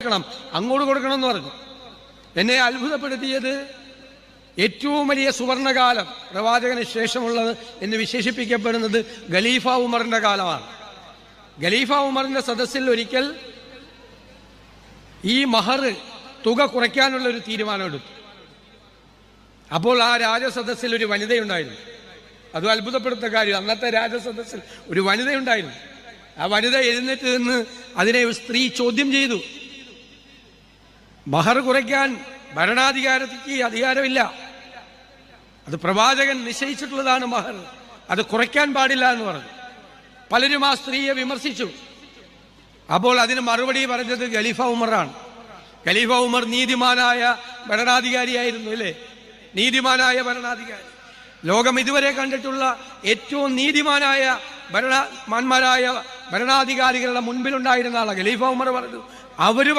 അങ്ങോട്ട് കൊടുക്കണം എന്ന് പറഞ്ഞു. എന്നെ അത്ഭുതപ്പെടുത്തിയത് ഏറ്റവും വലിയ സുവർണകാലം പ്രവാചകന് ശേഷമുള്ളത് എന്ന് വിശേഷിപ്പിക്കപ്പെടുന്നത് ഖലീഫ ഉമറിന്റെ കാലമാണ്. ഖലീഫ ഉമറിന്റെ സദസ്സിൽ ഒരിക്കൽ ഈ മഹർ തുക കുറയ്ക്കാനുള്ള ഒരു തീരുമാനമെടുത്തു. അപ്പോൾ ആ രാജസദസ്സിൽ ഒരു വനിതയുണ്ടായിരുന്നു. അതും അത്ഭുതപ്പെടുത്തുന്ന കാര്യം, അന്നത്തെ രാജസദസ്സിൽ ഒരു വനിതയുണ്ടായിരുന്നു. ആ വനിത എഴുന്നേറ്റ് നിന്ന് അതിനെ ഒരു സ്ത്രീ ചോദ്യം ചെയ്തു. മഹർ കുറയ്ക്കാൻ ഭരണാധികാരത്തിക്ക് അധികാരമില്ല, അത് പ്രവാചകൻ നിശ്ചയിച്ചിട്ടുള്ളതാണ് മഹർ, അത് കുറയ്ക്കാൻ പാടില്ല എന്ന് പറഞ്ഞു. പലരും ആ സ്ത്രീയെ വിമർശിച്ചു. അപ്പോൾ അതിന് മറുപടി പറഞ്ഞത് ഖലീഫ ഉമറാണ്. ഖലീഫ ഉമർ നീതിമാനായ ഭരണാധികാരിയായിരുന്നു, അല്ലേ? നീതിമാനായ ഭരണാധികാരി, ലോകം ഇതുവരെ കണ്ടിട്ടുള്ള ഏറ്റവും നീതിമാനായ ഭരണാധികാരികളുടെ മുൻപിലുണ്ടായിരുന്ന ആളാണ് ഖലീഫ ഉമർ പറഞ്ഞു. അവര്